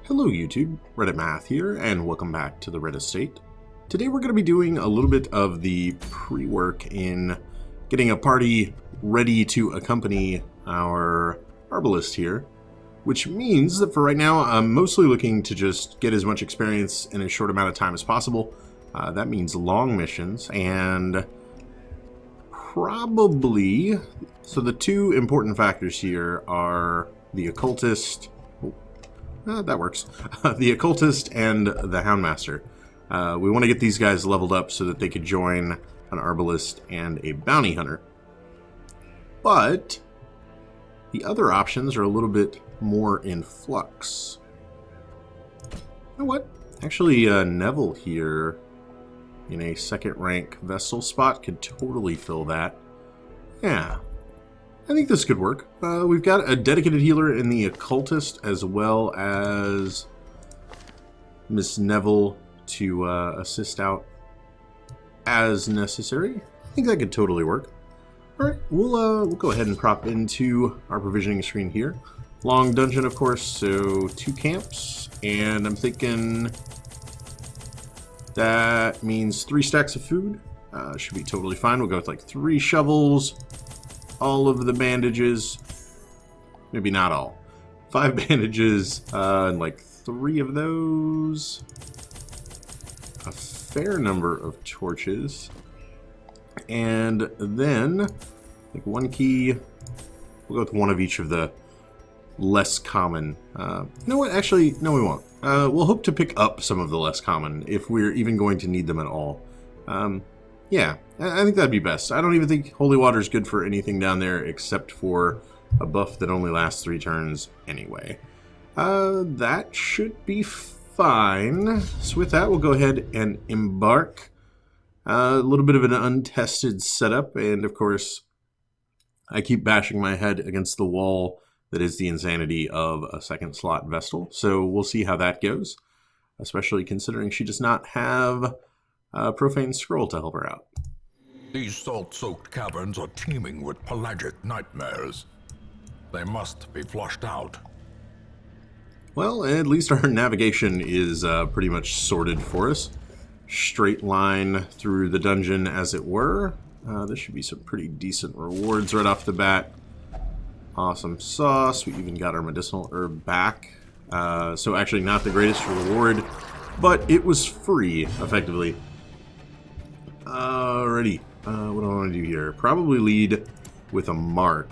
Hello YouTube, Reddit Math here, and welcome back to the Red Estate. Today we're going to be doing a little bit of the pre-work in getting a party ready to accompany our herbalist here, which means that for right now I'm mostly looking to just get as much experience in a short amount of time as possible. That means long missions, and probably, so the two important factors here are the Occultist. That works. The Occultist and the Houndmaster. We want to get these guys leveled up so that they could join an Herbalist and a Bounty Hunter. But the other options are a little bit more in flux. You know what? Actually, Neville here in a second rank Vestal spot could totally fill that. Yeah. I think this could work. We've got a dedicated healer in the Occultist, as well as Miss Neville to assist out as necessary. I think that could totally work. Alright, we'll go ahead and prop into our provisioning screen here. Long dungeon, of course, so 2 camps, and I'm thinking that means 3 stacks of food. Should be totally fine. We'll go with like 3 shovels. All of the bandages, maybe not all, 5 bandages, and like 3 of those, a fair number of torches, and then like 1 key. We'll go with 1 of each of the less common. You know what? Actually, no, we won't. We'll hope to pick up some of the less common if we're even going to need them at all. Yeah, I think that'd be best. I don't even think holy water is good for anything down there except for a buff that only lasts 3 turns anyway. That should be fine. So with that, we'll go ahead and embark. A little bit of an untested setup, and of course, I keep bashing my head against the wall that is the insanity of a second slot Vestal. So we'll see how that goes, especially considering she does not have Profane Scroll to help her out. These salt-soaked caverns are teeming with pelagic nightmares. They must be flushed out. Well, at least our navigation is pretty much sorted for us. Straight line through the dungeon, as it were. There should be some pretty decent rewards right off the bat. Awesome sauce. We even got our medicinal herb back. So actually not the greatest reward, but it was free, effectively. Alrighty, what do I want to do here? Probably lead with a mark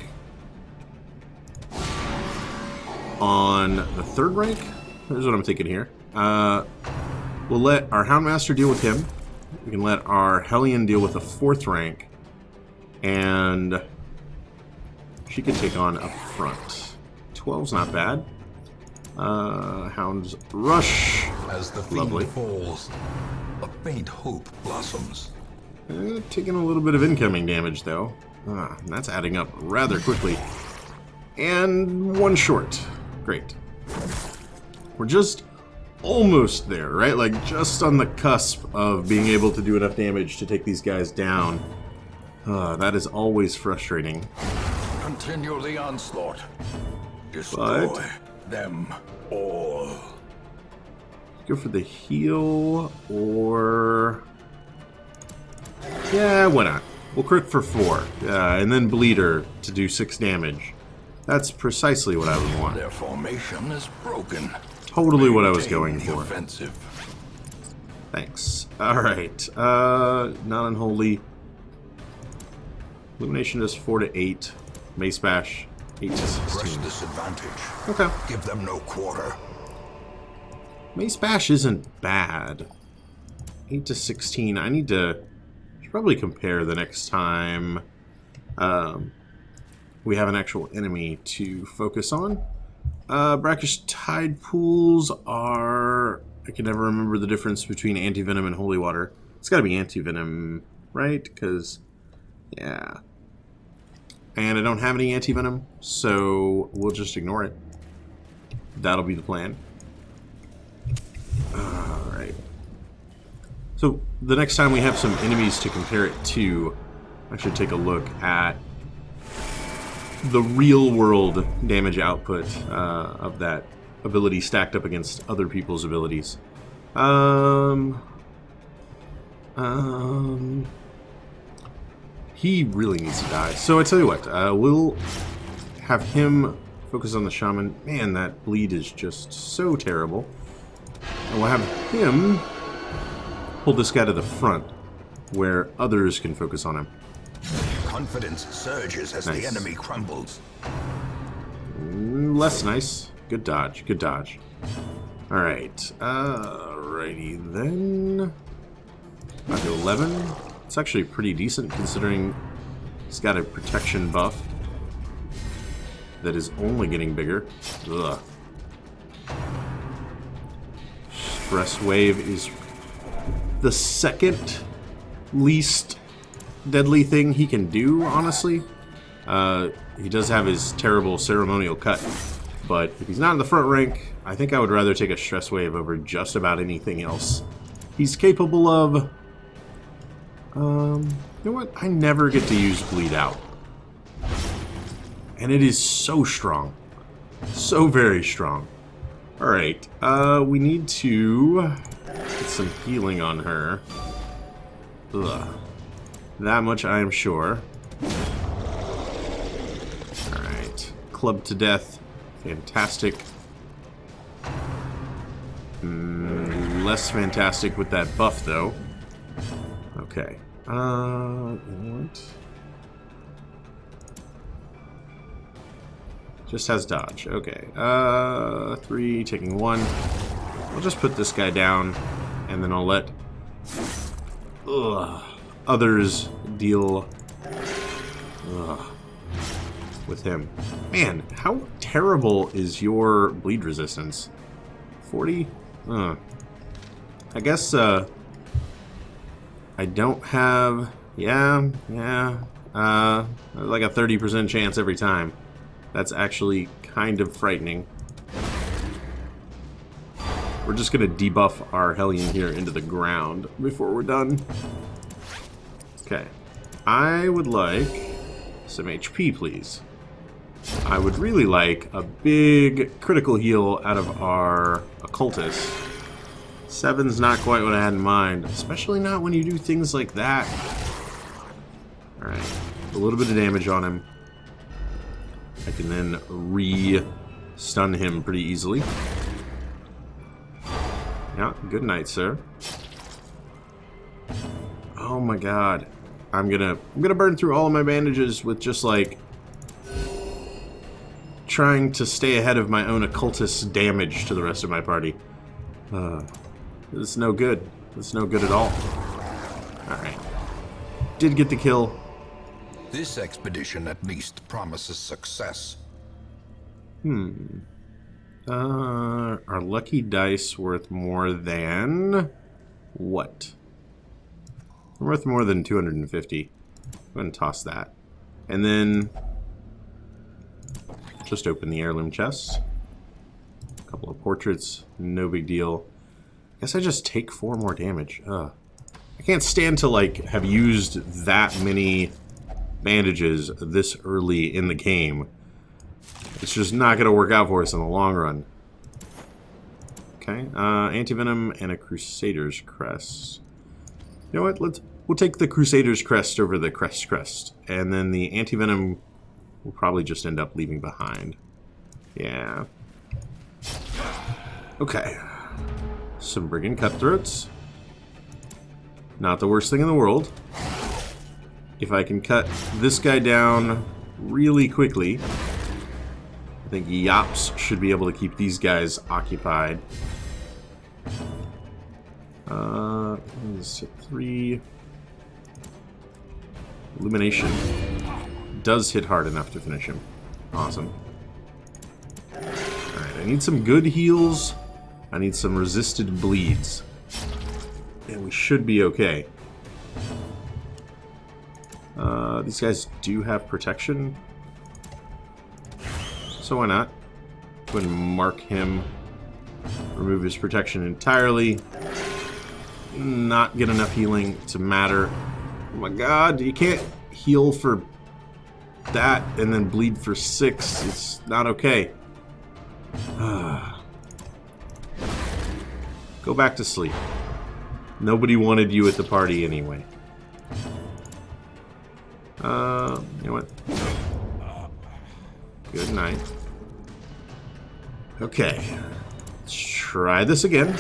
on the 3rd rank. Here's what I'm thinking here. We'll let our Houndmaster deal with him. We can let our Hellion deal with the 4th rank, and she can take on up front. 12's not bad. Hound's rush. As the fiend falls, a faint hope blossoms. Taking a little bit of incoming damage, though. That's adding up rather quickly. And 1 short. Great. We're just almost there, right? Like, just on the cusp of being able to do enough damage to take these guys down. That is always frustrating. Continue the onslaught. Destroy them all. Go for the heal, or... yeah, why not? We'll crit for 4, and then bleed her to do 6 damage. That's precisely what I would want. Their formation is broken. Totally what I was going for. Offensive. Thanks. Alright, not unholy. Illumination does 4 to 8. Mace Bash, 8 to 16. Press disadvantage. Okay. Give them no quarter. Mace Bash isn't bad. 8 to 16. I need to probably compare the next time we have an actual enemy to focus on. Brackish Tide Pools are... I can never remember the difference between Anti-Venom and Holy Water. It's gotta be Anti-Venom, right? Because, yeah. And I don't have any Anti-Venom, so we'll just ignore it. That'll be the plan. Alright. So, the next time we have some enemies to compare it to, I should take a look at the real-world damage output of that ability stacked up against other people's abilities. He really needs to die. So I tell you what, we'll have him focus on the Shaman. Man, that bleed is just so terrible. And we'll have him pull this guy to the front, where others can focus on him. Confidence surges as the enemy crumbles. Less nice. Good dodge. Good dodge. Alright. Alrighty then. 5 to 11. It's actually pretty decent considering he's got a protection buff that is only getting bigger. Ugh. Stress wave is the second least deadly thing he can do, honestly. He does have his terrible ceremonial cut, but if he's not in the front rank, I think I would rather take a stress wave over just about anything else he's capable of. You know what? I never get to use bleed out, and it is so strong, so very strong. All right, we need to get some healing on her. Ugh. That much I am sure. Alright. Club to death. Fantastic. Less fantastic with that buff, though. Okay. What? Just has dodge. Okay. 3, taking 1. I'll just put this guy down, and then I'll let others deal with him. Man, how terrible is your bleed resistance? 40? I guess, I don't have... Yeah. Like a 30% chance every time. That's actually kind of frightening. We're just gonna debuff our Hellion here into the ground before we're done. Okay. I would like some HP, please. I would really like a big critical heal out of our Occultist. 7's not quite what I had in mind, especially not when you do things like that. Alright. A little bit of damage on him. I can then re-stun him pretty easily. Yeah, good night, sir. Oh my god. I'm gonna burn through all of my bandages with just like trying to stay ahead of my own occultist damage to the rest of my party. It's no good. It's no good at all. Alright. Did get the kill. This expedition at least promises success. Are lucky dice worth more than... what? Worth more than 250. Go ahead and toss that. And then... just open the heirloom chest. A couple of portraits. No big deal. Guess I just take 4 more damage. I can't stand to, like, have used that many bandages this early in the game. It's just not going to work out for us in the long run. Okay, antivenom and a Crusader's Crest. You know what? We'll take the Crusader's Crest over the Crest. And then the antivenom we'll probably just end up leaving behind. Yeah. Okay. Some Brigand Cutthroats. Not the worst thing in the world. If I can cut this guy down really quickly, I think Yops should be able to keep these guys occupied. 3. Illumination does hit hard enough to finish him. Awesome. Alright, I need some good heals. I need some resisted bleeds. And we should be okay. These guys do have protection. So why not? Go ahead and mark him. Remove his protection entirely. Not get enough healing to matter. Oh my god, you can't heal for that and then bleed for 6. It's not okay. Go back to sleep. Nobody wanted you at the party anyway. You know what? Good night. Okay. Let's try this again.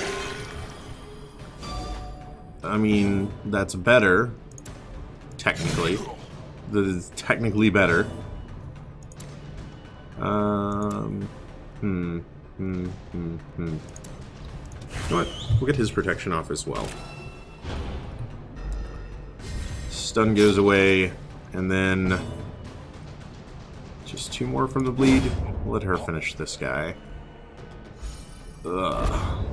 I mean, that's better. Technically. That is technically better. You know what? We'll get his protection off as well. Stun goes away, and then just 2 more from the bleed. We'll let her finish this guy. Ugh.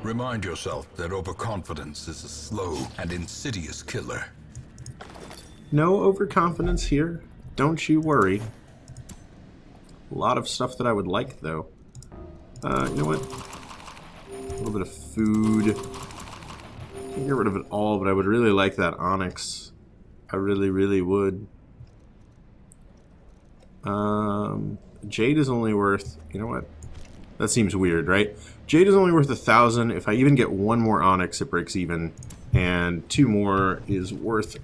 Remind yourself that overconfidence is a slow and insidious killer. No overconfidence here. Don't you worry. A lot of stuff that I would like, though. You know what? A little bit of food. Can't get rid of it all, but I would really like that onyx. I really, really would. Jade is only worth... You know what? That seems weird, right? Jade is only worth 1,000. If I even get 1 more onyx, it breaks even. And 2 more is worth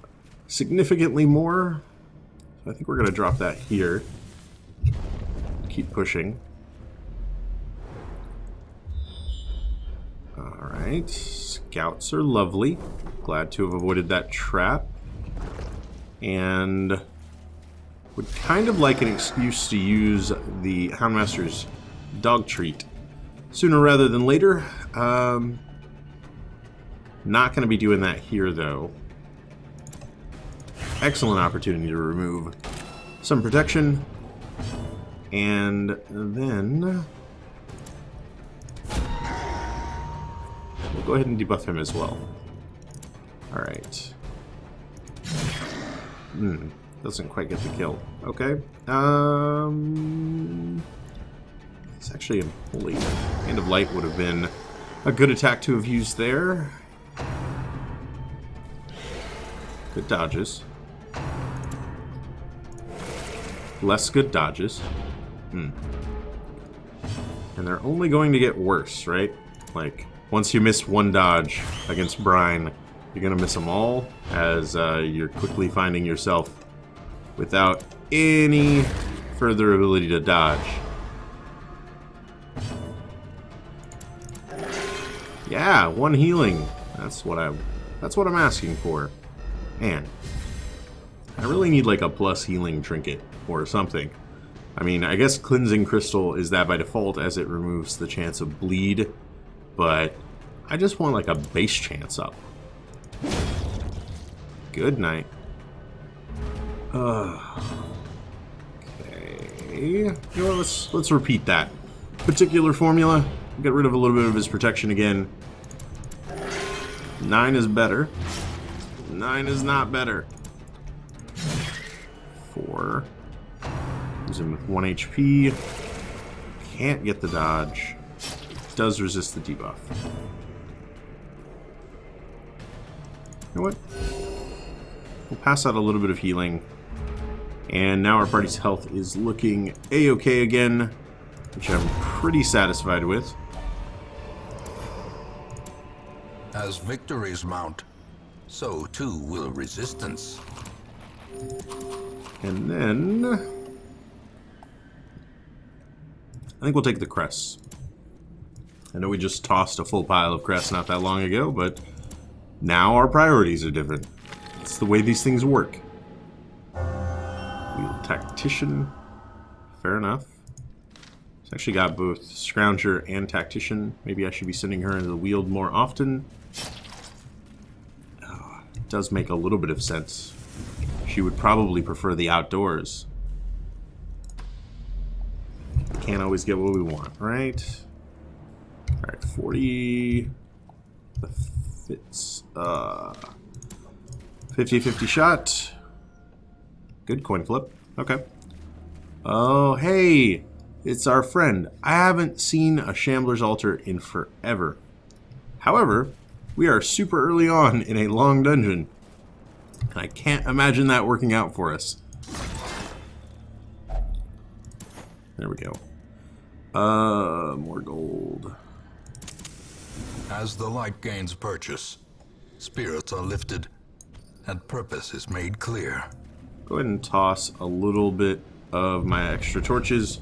significantly more. So I think we're going to drop that here. Keep pushing. Alright. Scouts are lovely. Glad to have avoided that trap. And would kind of like an excuse to use the Houndmaster's dog treat sooner rather than later. Not going to be doing that here, though. Excellent opportunity to remove some protection. And then we'll go ahead and debuff him as well. Alright. Doesn't quite get the kill. Okay. It's actually holy. Hand of Light would have been a good attack to have used there. Good dodges. Less good dodges. And they're only going to get worse, right? Like, once you miss 1 dodge against Brine, you're going to miss them all, as you're quickly finding yourself without any further ability to dodge. Yeah, 1 healing. That's what I'm asking for. Man, I really need like a plus healing trinket or something. I mean, I guess Cleansing Crystal is that by default, as it removes the chance of bleed, but I just want like a base chance up. Good night. Okay. You know what, let's repeat that particular formula. Get rid of a little bit of his protection again. 9 is better. 9 is not better. 4. Use him with 1 HP. Can't get the dodge. Does resist the debuff. You know what? We'll pass out a little bit of healing. And now our party's health is looking A-okay again, which I'm pretty satisfied with. As victories mount, so too will resistance. And then I think we'll take the crests. I know we just tossed a full pile of crests not that long ago, but now our priorities are different. It's the way these things work. Wield Tactician. Fair enough. It's actually got both Scrounger and Tactician. Maybe I should be sending her into the Wield more often. It does make a little bit of sense. She would probably prefer the outdoors. Can't always get what we want, right? Alright, 40... The fits... 50-50 shot. Good coin flip. Okay. Oh, hey! It's our friend. I haven't seen a Shambler's Altar in forever. However, we are super early on in a long dungeon. And I can't imagine that working out for us. There we go. More gold. As the light gains purchase, spirits are lifted, and purpose is made clear. Go ahead and toss a little bit of my extra torches.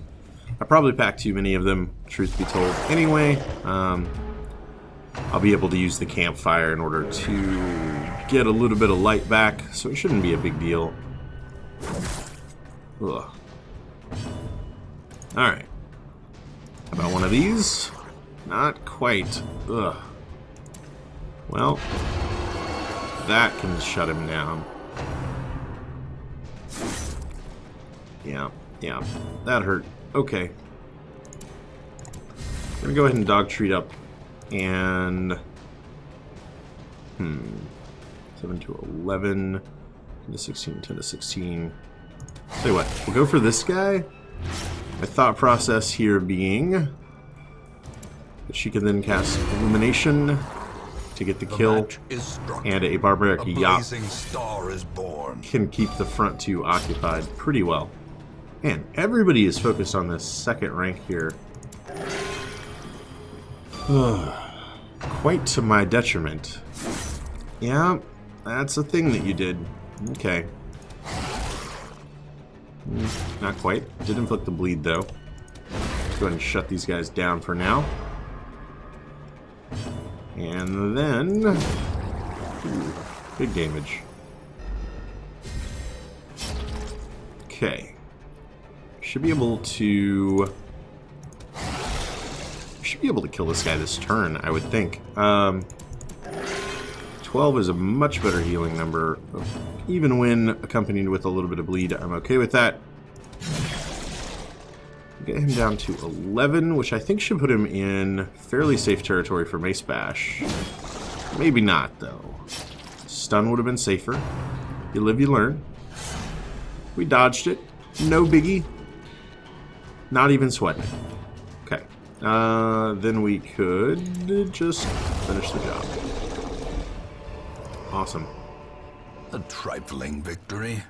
I probably packed too many of them, truth be told. Anyway, I'll be able to use the campfire in order to get a little bit of light back, so it shouldn't be a big deal. Ugh. Alright. How about one of these? Not quite. Ugh. Well, that can shut him down. Yeah, that hurt. Okay. I'm gonna go ahead and dog treat up and 7 to 11, 10 to 16, 10 to 16. Tell you what, we'll go for this guy. My thought process here being that she can then cast Illumination to get the kill, and a barbaric yacht star is born. can keep the front two occupied pretty well. Man, everybody is focused on this second rank here. Quite to my detriment. Yeah, that's a thing that you did. Okay. Not quite. Did inflict the bleed, though. Let's go ahead and shut these guys down for now. And then... Ooh, big damage. Okay. Should be able to... Should be able to kill this guy this turn, I would think. 12 is a much better healing number. Even when accompanied with a little bit of bleed, I'm okay with that. Get him down to 11, which I think should put him in fairly safe territory for Mace Bash. Maybe not, though. Stun would have been safer. You live, you learn. We dodged it. No biggie. Not even sweating it. Okay. Then we could just finish the job. Awesome. A trifling victory,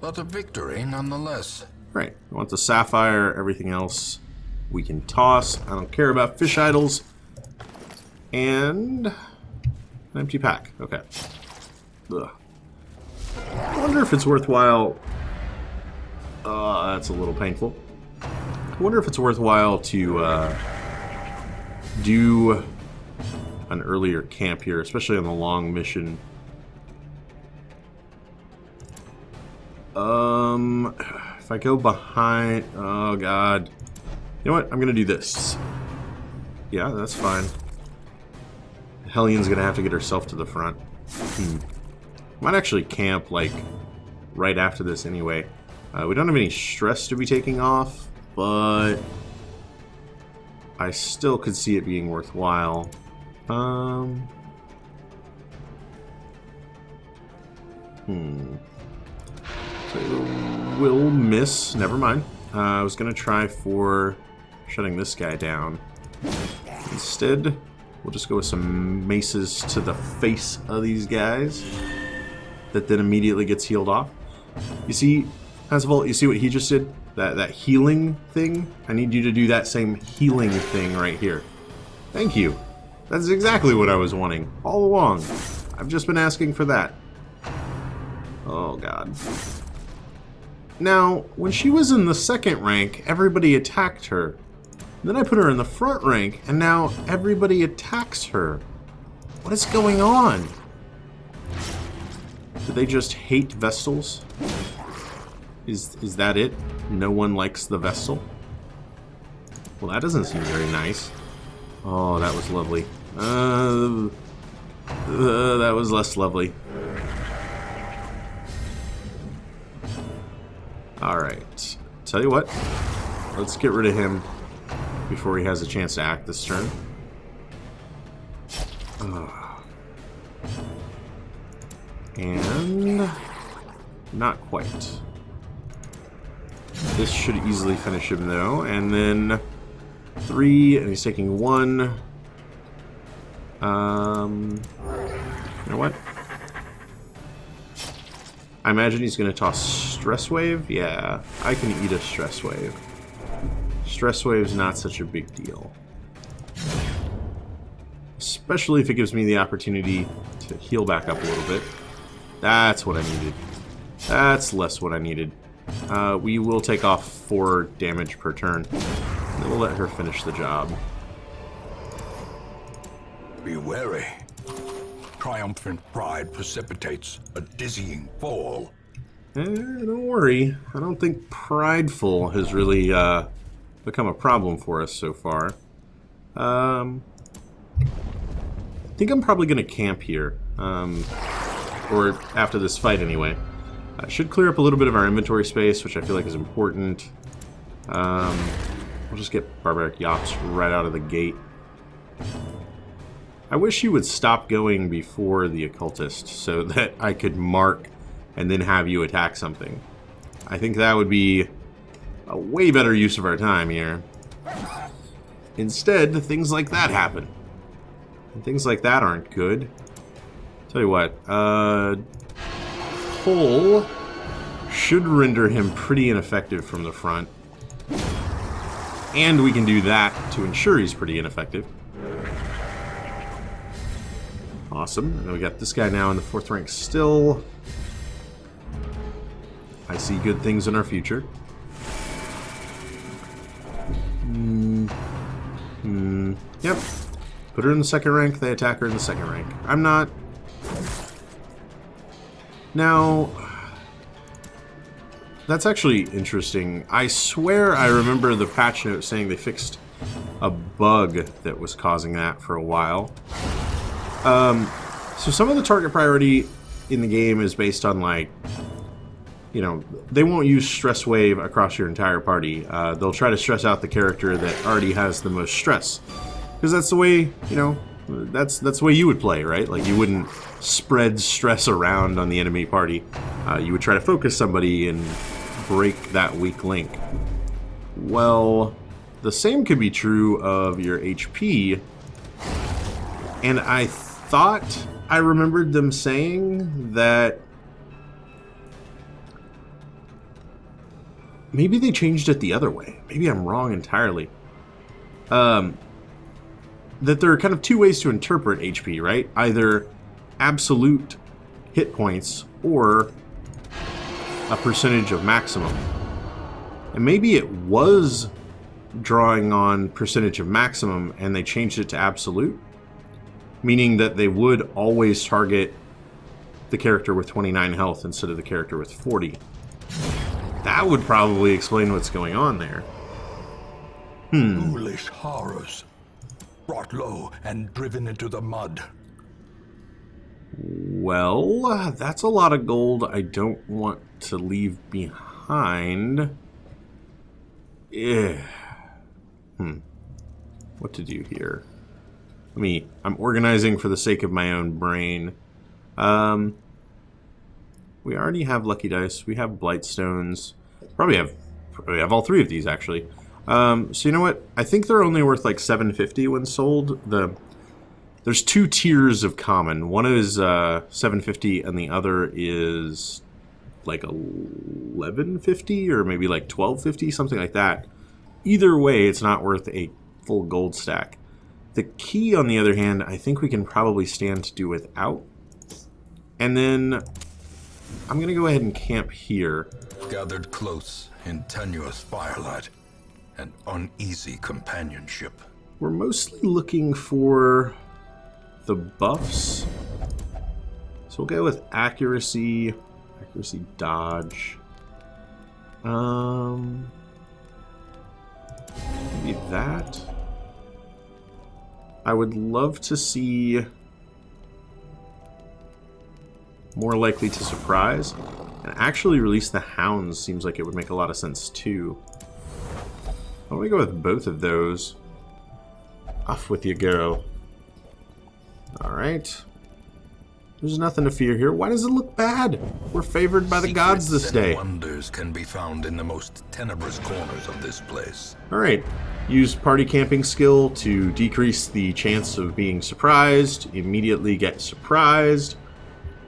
but a victory nonetheless. Right. We want the sapphire. Everything else we can toss. I don't care about fish idols. And an empty pack. Okay. Ugh. I wonder if it's worthwhile. That's a little painful. I wonder if it's worthwhile to do an earlier camp here, especially on the long mission. If I go behind... Oh, God. You know what? I'm going to do this. Yeah, that's fine. Hellian's going to have to get herself to the front. Might actually camp, like, right after this anyway. We don't have any stress to be taking off, but I still could see it being worthwhile. So we'll miss. Never mind. I was going to try for shutting this guy down. Instead, we'll just go with some maces to the face of these guys. That then immediately gets healed off. You see, Pancevolt, you see what he just did? That healing thing? I need you to do that same healing thing right here. Thank you. That's exactly what I was wanting all along. I've just been asking for that. Oh, God. Now, when she was in the second rank, everybody attacked her. Then I put her in the front rank, and now everybody attacks her. What is going on? Do they just hate Vestals? Is that it? No one likes the Vestal? Well, that doesn't seem very nice. Oh, that was lovely. That was less lovely. Alright. Tell you what. Let's get rid of him before he has a chance to act this turn. And... not quite. This should easily finish him, though. And then 3, and he's taking 1. You know what? I imagine he's going to toss Stress Wave. Yeah, I can eat a Stress Wave. Stress wave's not such a big deal. Especially if it gives me the opportunity to heal back up a little bit. That's what I needed. That's less what I needed. We will take off 4 damage per turn. And then we'll let her finish the job. Be wary. Triumphant pride precipitates a dizzying fall. Don't worry. I don't think prideful has really become a problem for us so far. I think I'm probably going to camp here. Or after this fight anyway. Should clear up a little bit of our inventory space, which I feel like is important. We'll just get Barbaric Yachts right out of the gate. I wish you would stop going before the Occultist so that I could mark and then have you attack something. I think that would be a way better use of our time here. Instead, things like that happen. And things like that aren't good. Tell you what, pull should render him pretty ineffective from the front. And we can do that to ensure he's pretty ineffective. Awesome. And then we got this guy now in the 4th rank still. I see good things in our future. Yep. Put her in the 2nd rank, they attack her in the 2nd rank. I'm not... Now... That's actually interesting. I swear I remember the patch note saying they fixed a bug that was causing that for a while. So some of the target priority in the game is based on, like, you know, they won't use stress wave across your entire party. They'll try to stress out the character that already has the most stress. Because that's the way, you know, that's the way you would play, right? Like, you wouldn't spread stress around on the enemy party. You would try to focus somebody and break that weak link. Well, the same could be true of your HP. And I thought I remembered them saying that maybe they changed it the other way. Maybe I'm wrong entirely. That there are kind of 2 ways to interpret HP, right? Either absolute hit points or a percentage of maximum. And maybe it was drawing on percentage of maximum and they changed it to absolute, meaning that they would always target the character with 29 health instead of the character with 40. That would probably explain what's going on there. Foolish horrors. Brought low and driven into the mud. Well, that's a lot of gold I don't want to leave behind. What to do here? I'm organizing for the sake of my own brain. We already have lucky dice. We have blightstones. Probably have all 3 of these, actually. So you know what? I think they're only worth like 750 when sold. There's 2 tiers of common. One is 750 and the other is like 1150 or maybe like 1250, something like that. Either way, it's not worth a full gold stack. The key, on the other hand, I think we can probably stand to do without. And then I'm going to go ahead and camp here. Gathered close in tenuous firelight and uneasy companionship. We're mostly looking for the buffs. So we'll go with accuracy, dodge. Maybe that. I would love to see more likely to surprise. And actually release the Hounds seems like it would make a lot of sense too. Why don't we go with both of those? Off with you, girl. Alright. There's nothing to fear here. Why does it look bad? We're favored by the gods this day. Wonders can be found in the most tenebrous corners of this place. Alright. Use party camping skill to decrease the chance of being surprised. Immediately get surprised.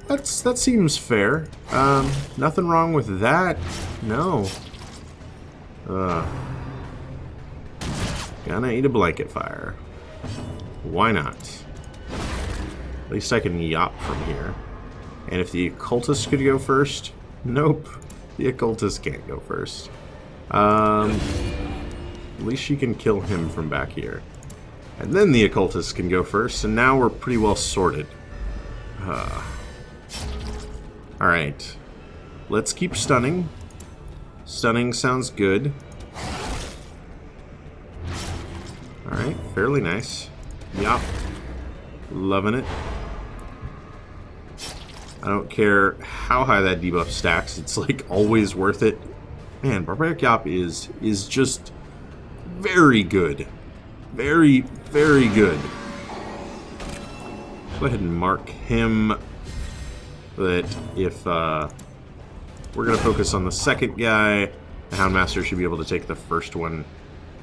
That seems fair. Nothing wrong with that. No. Gonna eat a blanket fire. Why not? At least I can yop from here. And if the Occultist could go first... Nope. The Occultist can't go first. At least she can kill him from back here. And then the Occultist can go first, and now we're pretty well sorted. Alright. Let's keep stunning. Stunning sounds good. Alright, fairly nice. Yup. Loving it. I don't care how high that debuff stacks, it's like always worth it. Man, Barbaric Yop is just very good. Very, very good. Go ahead and mark him that if we're going to focus on the second guy, the Houndmaster should be able to take the first one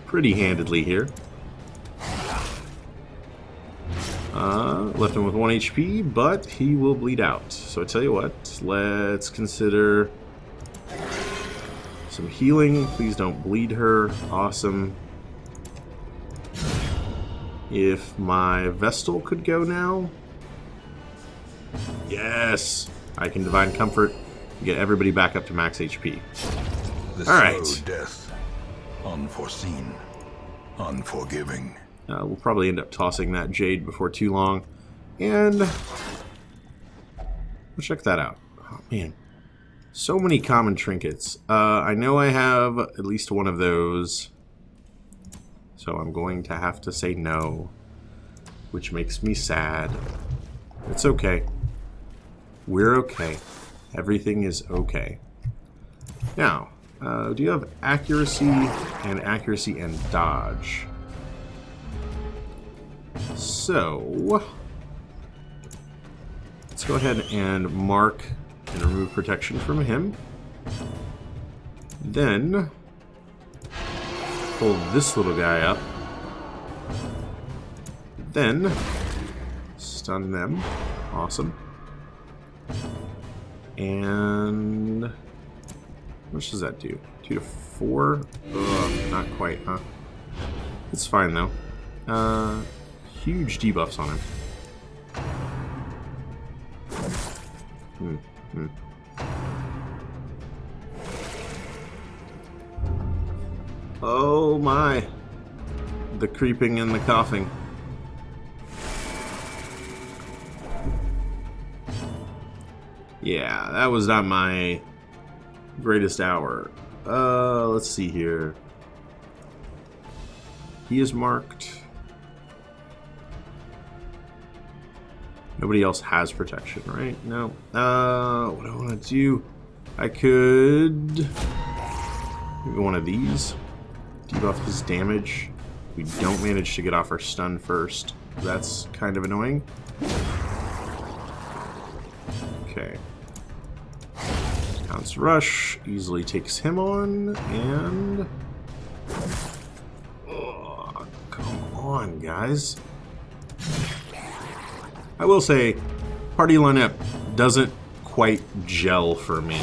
pretty handedly here. Left him with 1 HP, but he will bleed out. So I tell you what, let's consider some healing. Please don't bleed her. Awesome. If my Vestal could go now. Yes! I can Divine Comfort and get everybody back up to max HP. Alright. Slow death. Unforeseen. Unforgiving. We'll probably end up tossing that Jade before too long. And we'll check that out. Oh, man. So many common trinkets. I know I have at least one of those. So I'm going to have to say no. Which makes me sad. It's okay. We're okay. Everything is okay. Now, do you have accuracy and dodge? So, let's go ahead and mark and remove protection from him. Then, pull this little guy up. Then, stun them. Awesome. And, how much does that do? 2 to 4? Ugh, not quite, huh? It's fine, though. Huge debuffs on him. Oh my. The creeping and the coughing. Yeah, that was not my greatest hour. Let's see here. He is marked. Nobody else has protection, right? No. What do I want to do? I could... maybe one of these. Debuff his damage. We don't manage to get off our stun first. That's kind of annoying. Okay. Hound's Rush easily takes him on, and... oh, come on, guys. I will say, party lineup doesn't quite gel for me.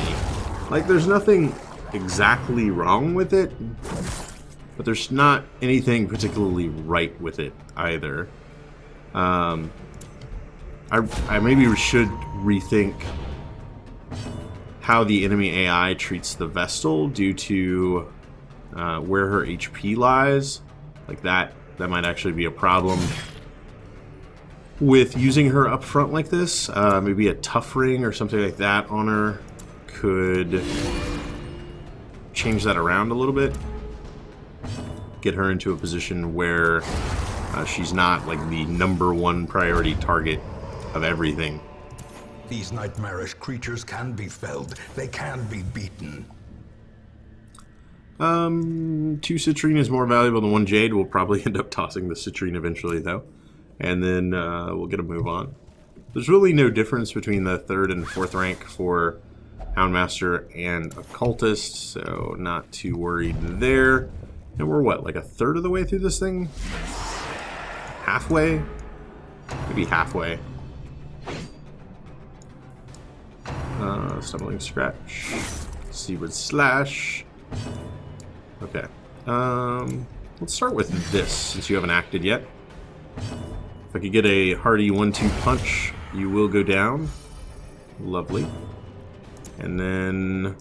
Like, there's nothing exactly wrong with it, but there's not anything particularly right with it either. I maybe should rethink how the enemy AI treats the Vestal due to where her HP lies. Like that might actually be a problem with using her up front like this. Maybe a tough ring or something like that on her could change that around a little bit. Get her into a position where she's not like the #1 priority target of everything. These nightmarish creatures can be felled. They can be beaten. 2 Citrine is more valuable than 1 Jade. We'll probably end up tossing the Citrine eventually, though. And then we'll get a move on. There's really no difference between the 3rd and 4th rank for Houndmaster and Occultist, so not too worried there. And we're what, like a third of the way through this thing? Halfway? Maybe halfway. Stumbling Scratch. Seaward Slash. Okay. let's start with this, since you haven't acted yet. If I could get a hearty 1-2 punch, you will go down. Lovely. And then...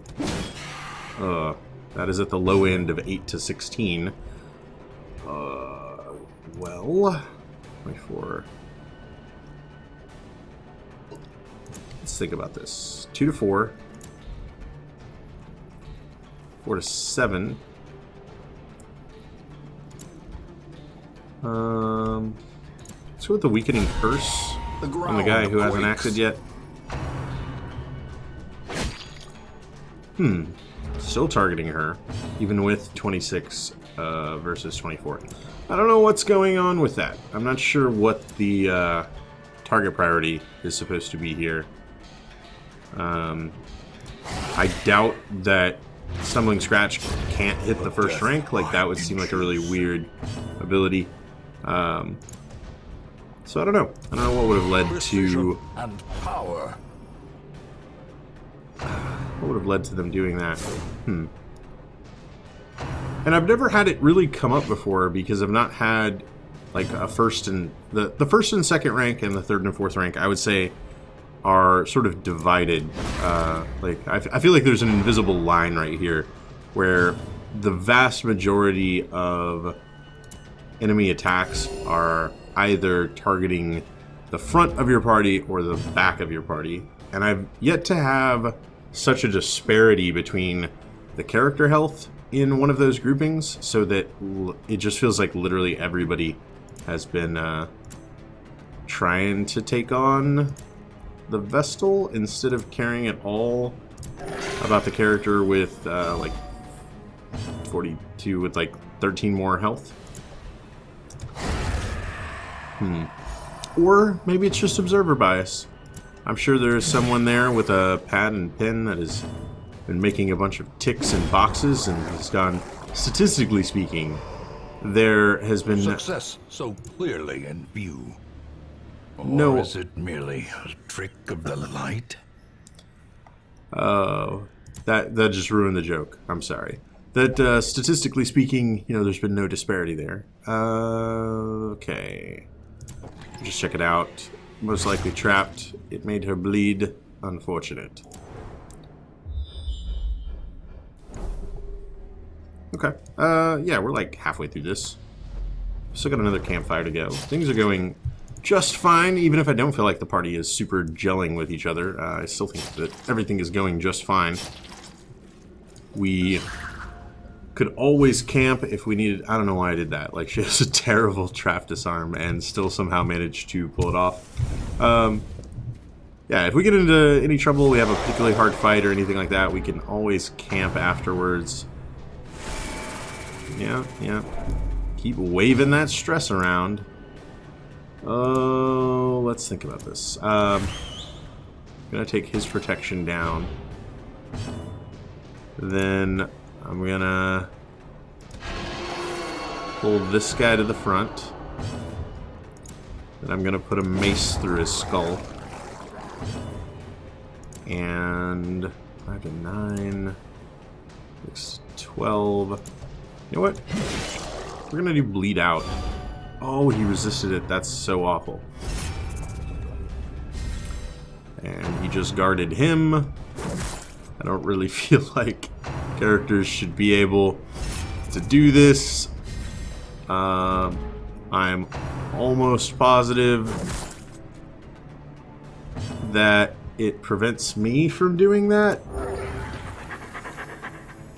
that is at the low end of 8 to 16. Well... 24... Let's think about this. 2 to 4. 4 to 7. Let's go with the weakening curse on the guy who hasn't acted yet. Still targeting her, even with 26 versus 24. I don't know what's going on with that. I'm not sure what the target priority is supposed to be here. I doubt that Stumbling Scratch can't hit the first rank. Like, that would seem like a really weird ability. So I don't know. I don't know what would have led to... and power. What would have led to them doing that? And I've never had it really come up before because I've not had like a first and... The first and second rank and the third and fourth rank, I would say, are sort of divided. Like I feel like there's an invisible line right here where the vast majority of enemy attacks are either targeting the front of your party or the back of your party. And I've yet to have such a disparity between the character health in one of those groupings so that it just feels like literally everybody has been trying to take on the Vestal instead of caring at all about the character with like 42 with like 13 more health. Or maybe it's just observer bias. I'm sure there's someone there with a pad and pen that has been making a bunch of ticks and boxes and has gone, statistically speaking, there has been success so clearly in view. Or no. Is it merely a trick of the light? Oh, that just ruined the joke. I'm sorry. That statistically speaking, you know, there's been no disparity there. Okay. Just check it out. Most likely trapped. It made her bleed. Unfortunate. Okay. Yeah, we're like halfway through this. Still got another campfire to go. Things are going just fine, even if I don't feel like the party is super gelling with each other. I still think that everything is going just fine. We could always camp if we needed... I don't know why I did that. Like, she has a terrible trap disarm and still somehow managed to pull it off. Yeah, if we get into any trouble, we have a particularly hard fight or anything like that, we can always camp afterwards. Yeah. Keep waving that stress around. Oh, let's think about this. I'm gonna take his protection down. Then I'm gonna pull this guy to the front. Then I'm gonna put a mace through his skull. And 5 to 9, 6 to 12. You know what? We're gonna do bleed out. Oh, he resisted it. That's so awful. And he just guarded him. I don't really feel like characters should be able to do this. I'm almost positive that it prevents me from doing that.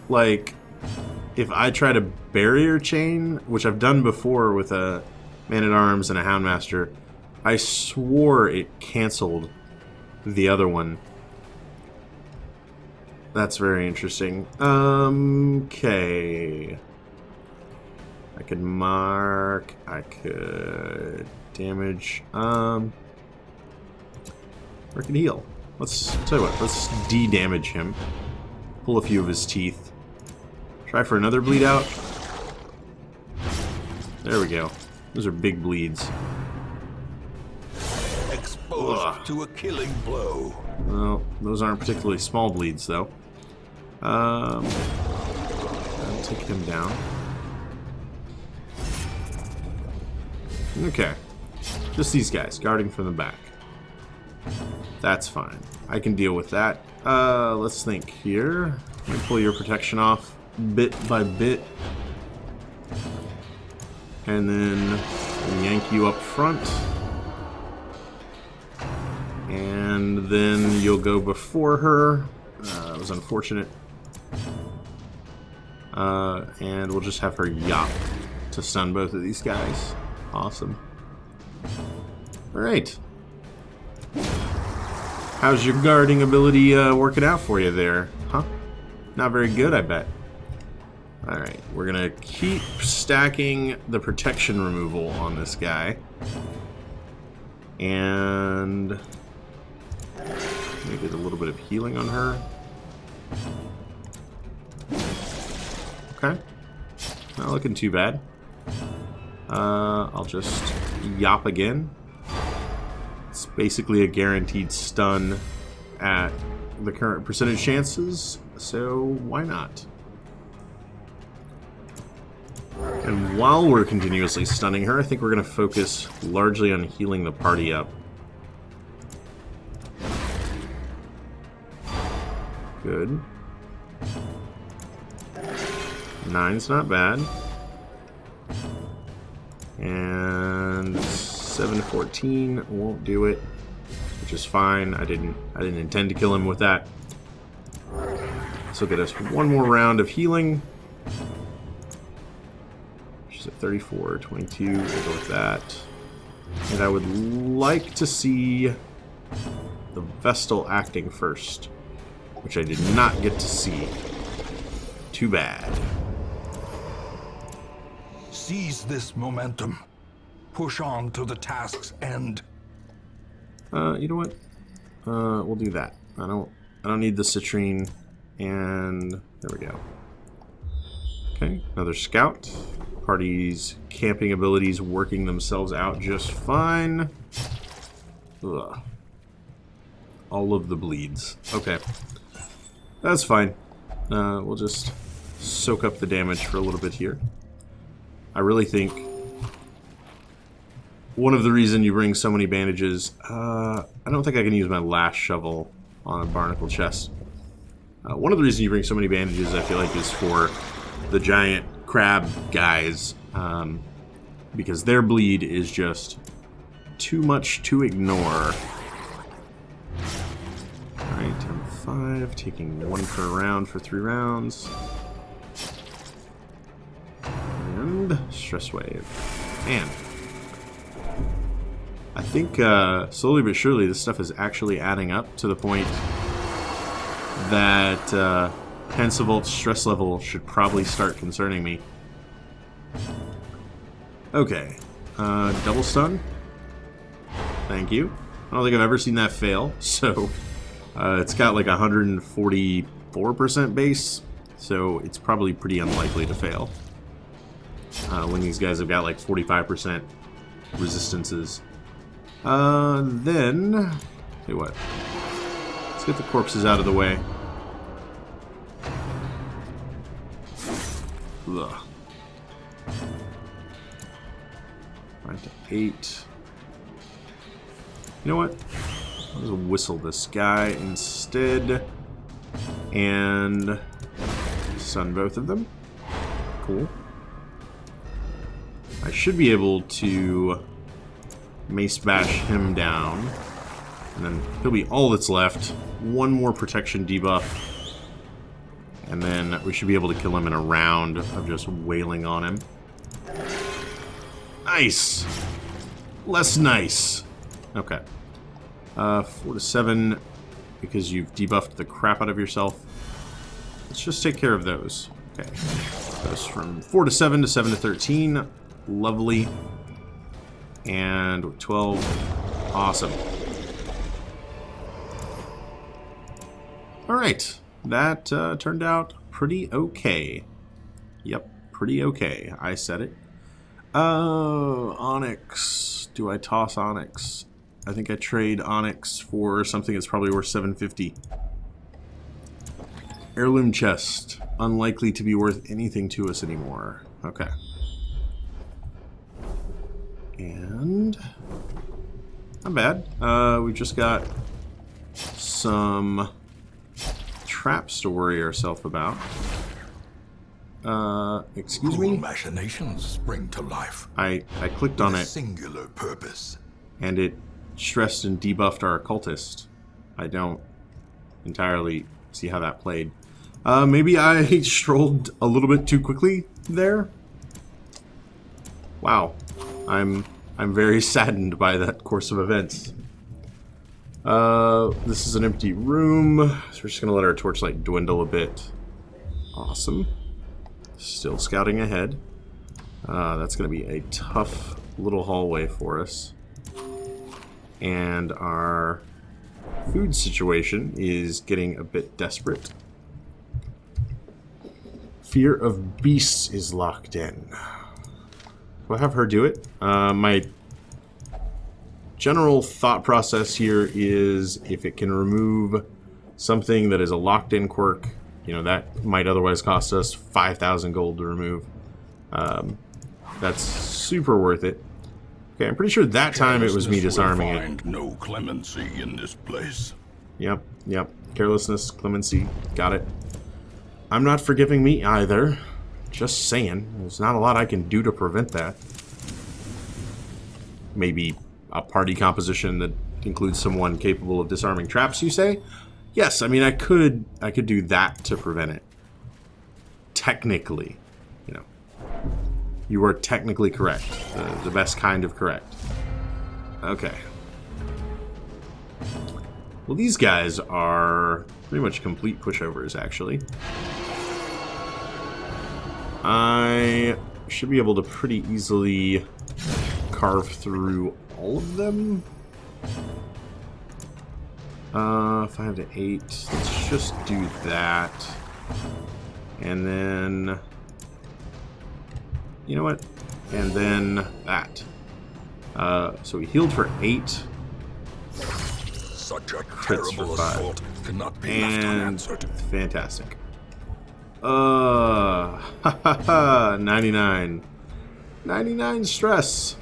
Like, if I try to barrier chain, which I've done before with a Man-at-Arms and a Houndmaster, I swore it canceled the other one. That's very interesting. Okay. I could mark. I could damage. Or I can heal. Let's tell you what. Let's de-damage him. Pull a few of his teeth. Try for another bleed out. There we go. Those are big bleeds. Exposed to a killing blow. Well, those aren't particularly small bleeds, though. I'll take him down. Okay. Just these guys, guarding from the back. That's fine. I can deal with that. Let's think here. Let me pull your protection off bit by bit. And then yank you up front. And then you'll go before her. That was unfortunate. And we'll just have her yop to stun both of these guys. Awesome. Alright. How's your guarding ability working out for you there? Huh? Not very good, I bet. Alright, we're gonna keep stacking the protection removal on this guy. And maybe a little bit of healing on her. Okay. Not looking too bad. I'll just yop again. It's basically a guaranteed stun at the current percentage chances, so why not? And while we're continuously stunning her, I think we're going to focus largely on healing the party up. Good. 9's not bad. And 7 to 14 won't do it, which is fine. I didn't intend to kill him with that. This will get us one more round of healing. She's at 34, 22. We'll go with that. And I would like to see the Vestal acting first, which I did not get to see. Too bad. Seize this momentum. Push on to the task's end. You know what? We'll do that. I don't need the citrine. And there we go. Okay, another scout. Party's camping abilities working themselves out just fine. Ugh. All of the bleeds. Okay. That's fine. We'll just soak up the damage for a little bit here. I really think one of the reasons you bring so many bandages, I don't think I can use my last shovel on a barnacle chest. One of the reasons you bring so many bandages, I feel like, is for the giant crab guys, because their bleed is just too much to ignore. Alright, 10-5, taking 1 per round for 3 rounds. And stress wave. Man. I think slowly but surely this stuff is actually adding up to the point that Pancevolt's stress level should probably start concerning me. Okay. Double stun. Thank you. I don't think I've ever seen that fail, so it's got like 144% base, so it's probably pretty unlikely to fail. When these guys have got like 45% resistances. Then, tell you what, let's get the corpses out of the way. Ugh. 5 to 8. You know what? I'll just whistle this guy instead. And stun both of them. Cool. I should be able to mace bash him down. And then he'll be all that's left. One more protection debuff. And then we should be able to kill him in a round of just wailing on him. Nice! Less nice. Okay. 4 to 7, because you've debuffed the crap out of yourself. Let's just take care of those. Okay. Goes from 4 to 7 to 7 to 13. Lovely. And 12. Awesome. Alright. That turned out pretty okay. Yep, pretty okay. I said it. Onyx. Do I toss Onyx? I think I trade Onyx for something that's probably worth 750. Heirloom chest. Unlikely to be worth anything to us anymore. Okay. And not bad. We just got some traps to worry ourselves about. Excuse me? Machinations spring to life. I clicked on it. Singular purpose. And it stressed and debuffed our occultist. I don't entirely see how that played. Maybe I strolled a little bit too quickly there. Wow. I'm very saddened by that course of events. This is an empty room, so we're just gonna let our torchlight dwindle a bit. Awesome. Still scouting ahead. That's gonna be a tough little hallway for us. And our food situation is getting a bit desperate. Fear of beasts is locked in. We'll have her do it. My general thought process here is if it can remove something that is a locked-in quirk, you know, that might otherwise cost us 5,000 gold to remove. That's super worth it. Okay, I'm pretty sure that time it was me disarming it. Find no clemency in this place. Yep. Carelessness, clemency, got it. I'm not forgiving me either. Just saying. There's not a lot I can do to prevent that. Maybe a party composition that includes someone capable of disarming traps, you say? Yes, I mean, I could do that to prevent it. Technically, you know. You are technically correct. The best kind of correct. Okay. Well, these guys are pretty much complete pushovers, actually. I should be able to pretty easily carve through all of them. 5 to 8. Let's just do that. And then... You know what? And then that. So we healed for 8. Such a Crits for terrible 5. assault cannot be left And unanswered. fantastic. 99. 99 stress.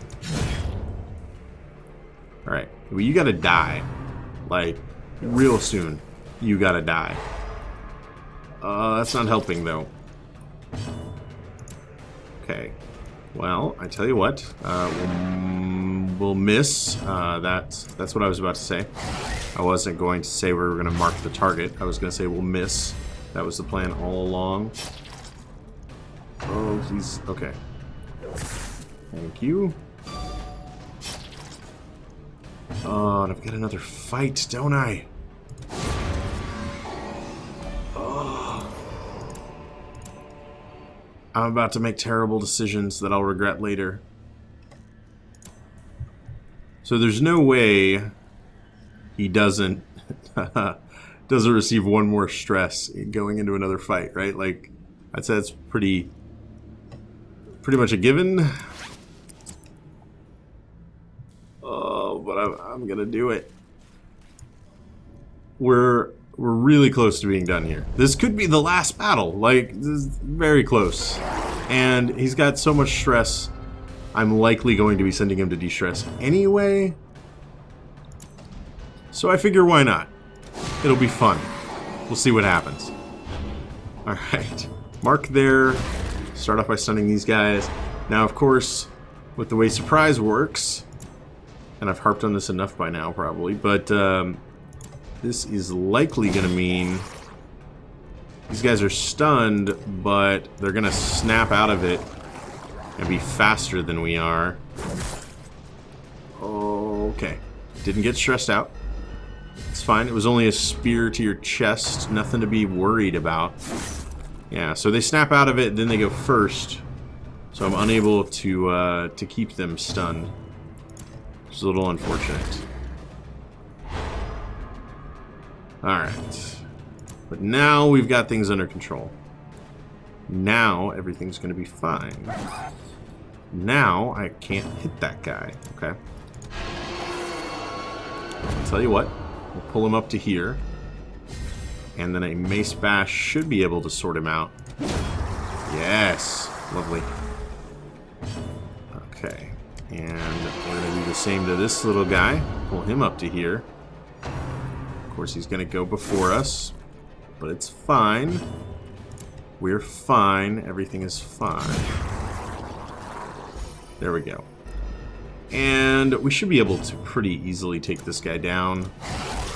Alright. Well, you gotta die. Like, real soon. You gotta die. That's not helping, though. Okay. Well, I tell you what. We'll miss. That's what I was about to say. I wasn't going to say we were going to mark the target. I was going to say we'll miss. That was the plan all along. Oh, please. Okay. Thank you. Oh, and I've got another fight, don't I? Oh. I'm about to make terrible decisions that I'll regret later. So there's no way he doesn't receive one more stress going into another fight, right? Like, I'd say that's pretty much a given. Oh, but I'm gonna do it. We're really close to being done here. This could be the last battle. Like, this is very close. And he's got so much stress, I'm likely going to be sending him to de-stress anyway. So I figure, why not? It'll be fun. We'll see what happens. Alright. Mark there. Start off by stunning these guys. Now, of course, with the way surprise works, and I've harped on this enough by now, probably, but this is likely going to mean these guys are stunned, but they're going to snap out of it and be faster than we are. Okay. Didn't get stressed out. It's fine. It was only a spear to your chest. Nothing to be worried about. Yeah, so they snap out of it, then they go first. So I'm unable to keep them stunned. Which is a little unfortunate. Alright. But now we've got things under control. Now everything's going to be fine. Now I can't hit that guy. Okay. I'll tell you what. We'll pull him up to here. And then a mace bash should be able to sort him out. Yes. Lovely. Okay. And we're going to do the same to this little guy. Pull him up to here. Of course, he's going to go before us. But it's fine. We're fine. Everything is fine. There we go. And we should be able to pretty easily take this guy down.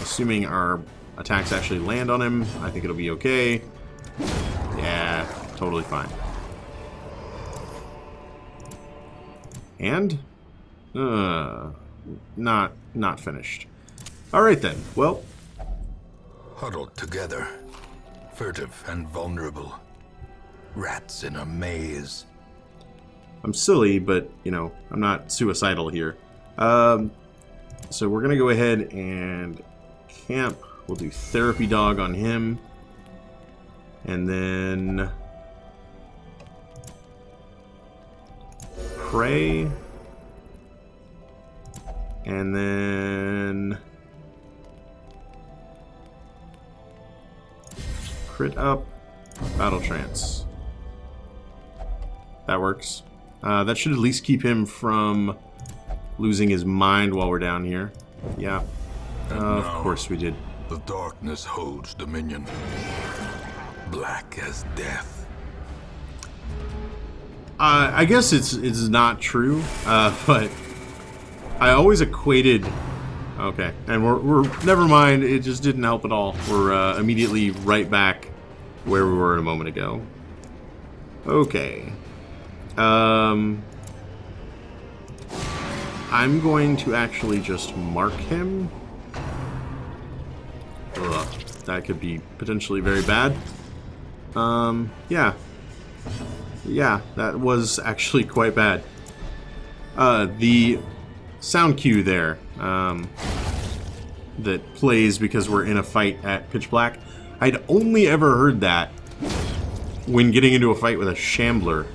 Assuming our attacks actually land on him, I think it'll be okay. Yeah, totally fine. And? Not finished. Alright then, well. Huddled together, furtive and vulnerable. Rats in a maze. I'm silly, but, you know, I'm not suicidal here. So we're going to go ahead and camp. We'll do therapy dog on him. And then pray. And then crit up, battle trance. That works. That should at least keep him from losing his mind while we're down here. Yeah. Of course we did. The darkness holds dominion. Black as death. I guess it's not true, but I always equated. Okay, and we're never mind. It just didn't help at all. We're immediately right back where we were a moment ago. Okay. I'm going to actually just mark him. Ugh, that could be potentially very bad. Yeah. Yeah, that was actually quite bad. The sound cue there, that plays because we're in a fight at pitch black, I'd only ever heard that when getting into a fight with a shambler,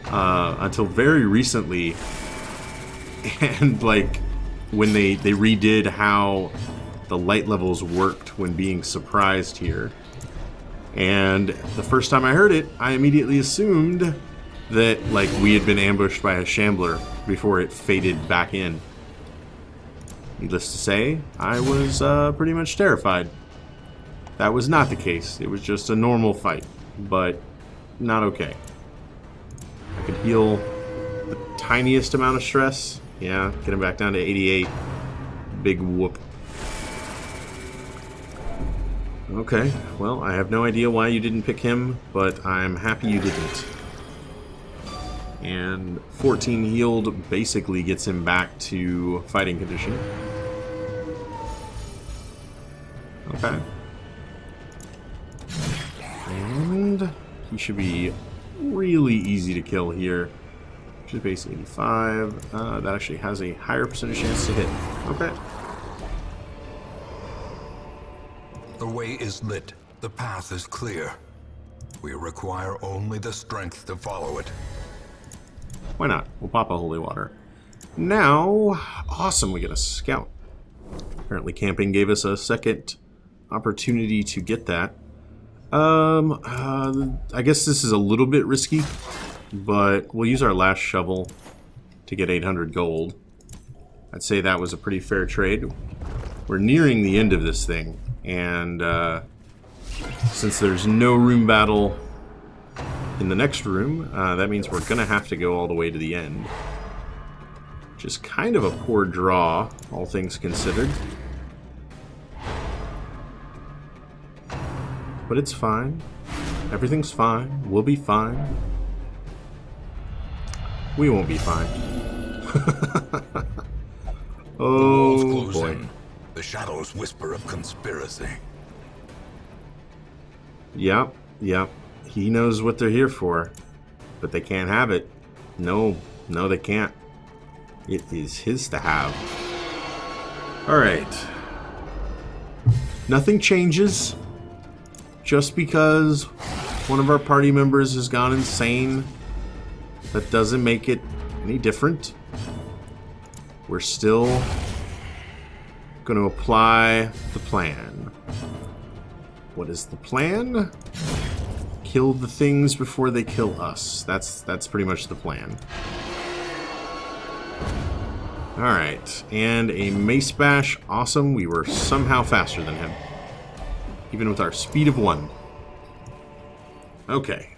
until very recently. And, like, when they redid how the light levels worked when being surprised here. And the first time I heard it, I immediately assumed that, like, we had been ambushed by a shambler before it faded back in. Needless to say, I was pretty much terrified. That was not the case. It was just a normal fight, but not okay. I could heal the tiniest amount of stress. Yeah, get him back down to 88. Big whoop. Okay, well, I have no idea why you didn't pick him, but I'm happy you didn't. And 14 healed basically gets him back to fighting condition. Okay. And he should be really easy to kill here. Which is base 85. That actually has a higher percentage chance to hit. Okay. The way is lit. The path is clear. We require only the strength to follow it. Why not? We'll pop a holy water. Now, awesome, we get a scout. Apparently camping gave us a second opportunity to get that. I guess this is a little bit risky, but we'll use our last shovel to get 800 gold. I'd say that was a pretty fair trade. We're nearing the end of this thing, and since there's no room battle in the next room, that means we're gonna have to go all the way to the end. Which is kind of a poor draw, all things considered. But it's fine. Everything's fine. We'll be fine. We won't be fine. Oh boy. In. The shadows whisper of conspiracy. Yep, yep. He knows what they're here for, but they can't have it. No, they can't. It is his to have. Alright. Nothing changes. Just because one of our party members has gone insane, that doesn't make it any different. We're still going to apply the plan. What is the plan? Kill the things before they kill us. That's pretty much the plan. Alright, and a mace bash. Awesome, we were somehow faster than him. Even with our speed of 1. Okay.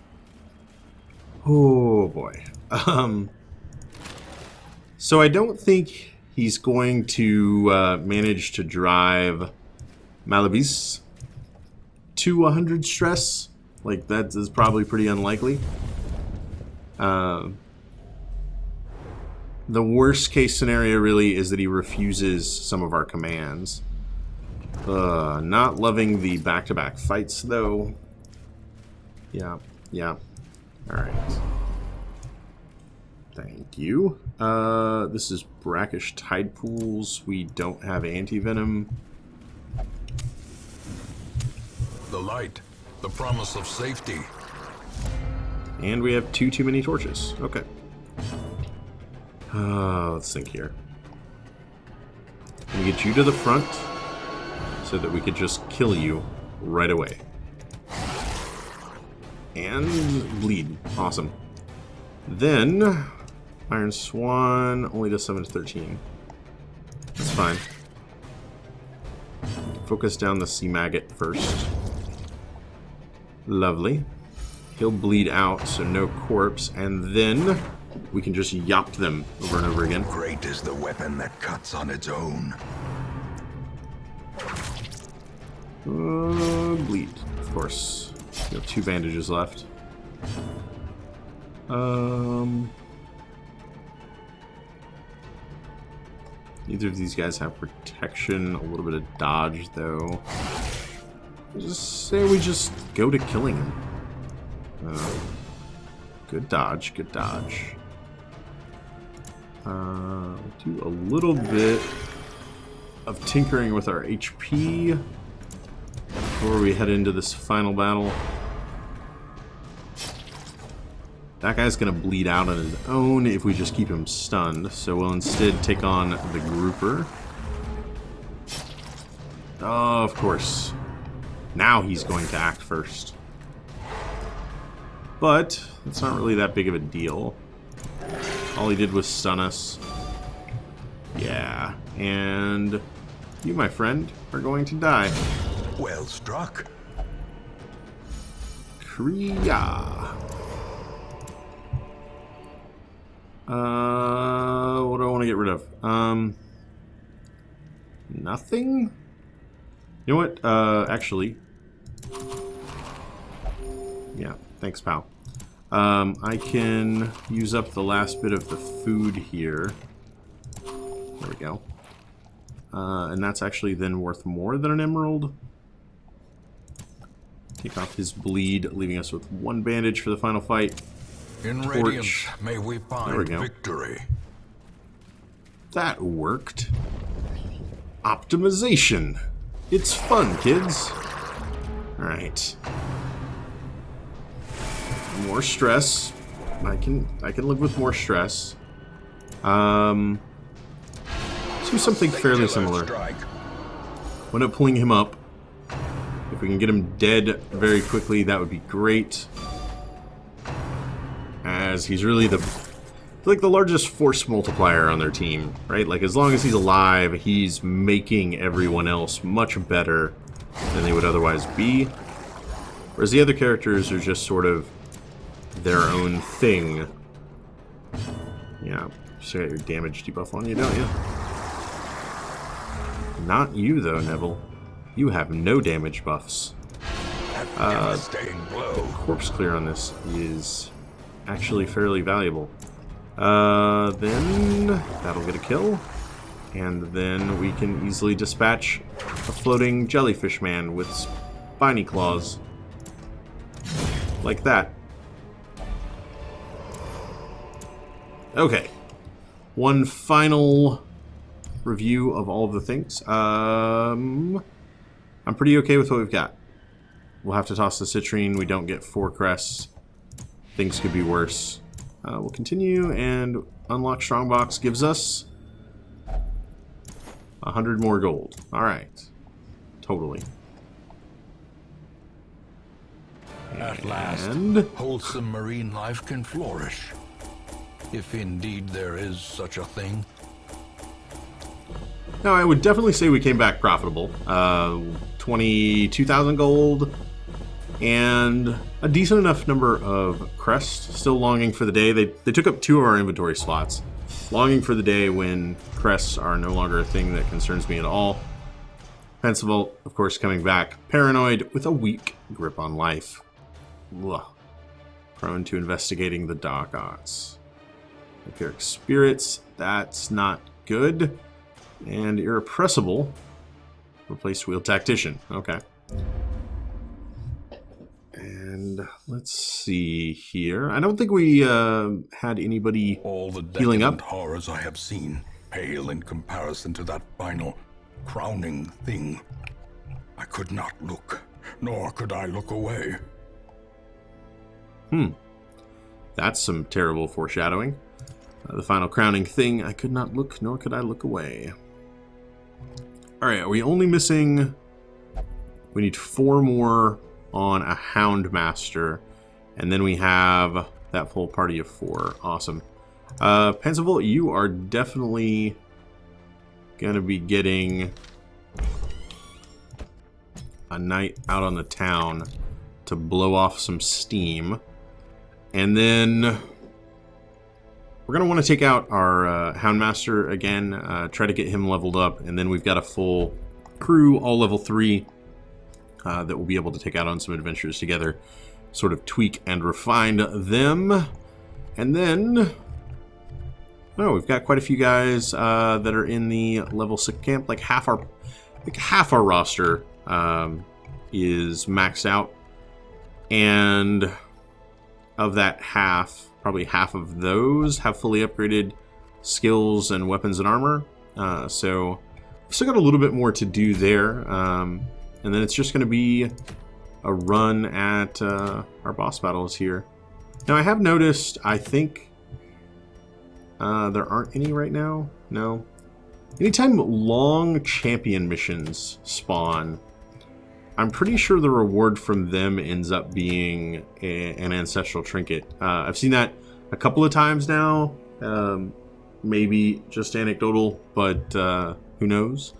Oh boy. So I don't think he's going to manage to drive Malabis to 100 stress. Like, that is probably pretty unlikely. The worst case scenario really is that he refuses some of our commands. Not loving the back-to-back fights, though. Yeah. Alright. Thank you. This is brackish tide pools. We don't have anti-venom. The light, the promise of safety. And we have too many torches. Okay. Let's think here. Can we get you to the front so that we could just kill you right away? And bleed. Awesome. Then, Iron Swan only does 7 to 13. That's fine. Focus down the Sea Maggot first. Lovely. He'll bleed out, so no corpse, and then we can just yop them over and over again. Great is the weapon that cuts on its own. Bleed, of course. We have 2 bandages left. Neither of these guys have protection. A little bit of dodge, though. Just say we just go to killing him. Good dodge, good dodge. Do a little bit of tinkering with our HP before we head into this final battle. That guy's gonna bleed out on his own if we just keep him stunned, so we'll instead take on the grouper. Oh, of course. Now he's going to act first. But it's not really that big of a deal. All he did was stun us. Yeah, and you, my friend, are going to die. Well struck. Kriya. What do I want to get rid of? Nothing? You know what? Actually. Yeah, thanks, pal. I can use up the last bit of the food here. There we go. And that's actually then worth more than an emerald. Take off his bleed, leaving us with 1 bandage for the final fight. In radiance, may we find victory. That worked. Optimization. It's fun, kids. Alright. More stress. I can live with more stress. Do something fairly similar. When up pulling him up. If we can get him dead very quickly, that would be great. As he's really the largest force multiplier on their team, right? Like, as long as he's alive, he's making everyone else much better than they would otherwise be. Whereas the other characters are just sort of their own thing. Yeah, just got your damage debuff on you, don't you? Not you, though, Neville. You have no damage buffs. The corpse clear on this is actually fairly valuable. Then that'll get a kill. And then we can easily dispatch a floating jellyfish man with spiny claws. Like that. Okay. One final review of all of the things. I'm pretty okay with what we've got. We'll have to toss the citrine. We don't get 4 crests. Things could be worse. We'll continue, and unlock Strongbox gives us 100 more gold. Alright. Totally. At last, wholesome marine life can flourish. If indeed there is such a thing. Now, I would definitely say we came back profitable. 22,000 gold, and a decent enough number of crests. Still longing for the day. They took up 2 of our inventory slots. Longing for the day when crests are no longer a thing that concerns me at all. Pancevolt, of course, coming back. Paranoid with a weak grip on life. Ugh. Prone to investigating the dark arts. Vampiric spirits, that's not good. And irrepressible. Replaced wheel tactician. Okay. And let's see here. I don't think we had anybody All the healing up. decadent horrors I have seen pale in comparison to that final, crowning thing. I could not look, nor could I look away. That's some terrible foreshadowing. The final crowning thing. I could not look, nor could I look away. Alright, are we only missing... We need 4 more on a Hound Master. And then we have that full party of 4. Awesome. Pancevolt, you are definitely going to be getting a night out on the town to blow off some steam. And then we're going to want to take out our Houndmaster again, try to get him leveled up, and then we've got a full crew, all level 3, that we'll be able to take out on some adventures together, sort of tweak and refine them. And then, oh, we've got quite a few guys that are in the level 6 camp. Like half our roster is maxed out, and of that half, probably half of those have fully upgraded skills and weapons and armor. So we've still got a little bit more to do there. And then it's just going to be a run at our boss battles here. Now, I have noticed, I think there aren't any right now. No. Anytime long champion missions spawn, I'm pretty sure the reward from them ends up being an ancestral trinket. I've seen that a couple of times now. Maybe just anecdotal, but who knows?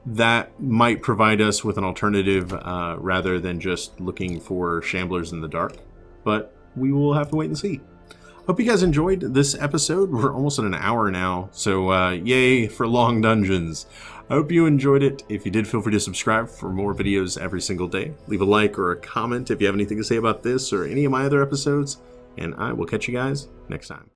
That might provide us with an alternative rather than just looking for shamblers in the dark. But we will have to wait and see. Hope you guys enjoyed this episode. We're almost at an hour now, so yay for long dungeons. I hope you enjoyed it. If you did, feel free to subscribe for more videos every single day. Leave a like or a comment if you have anything to say about this or any of my other episodes, and I will catch you guys next time.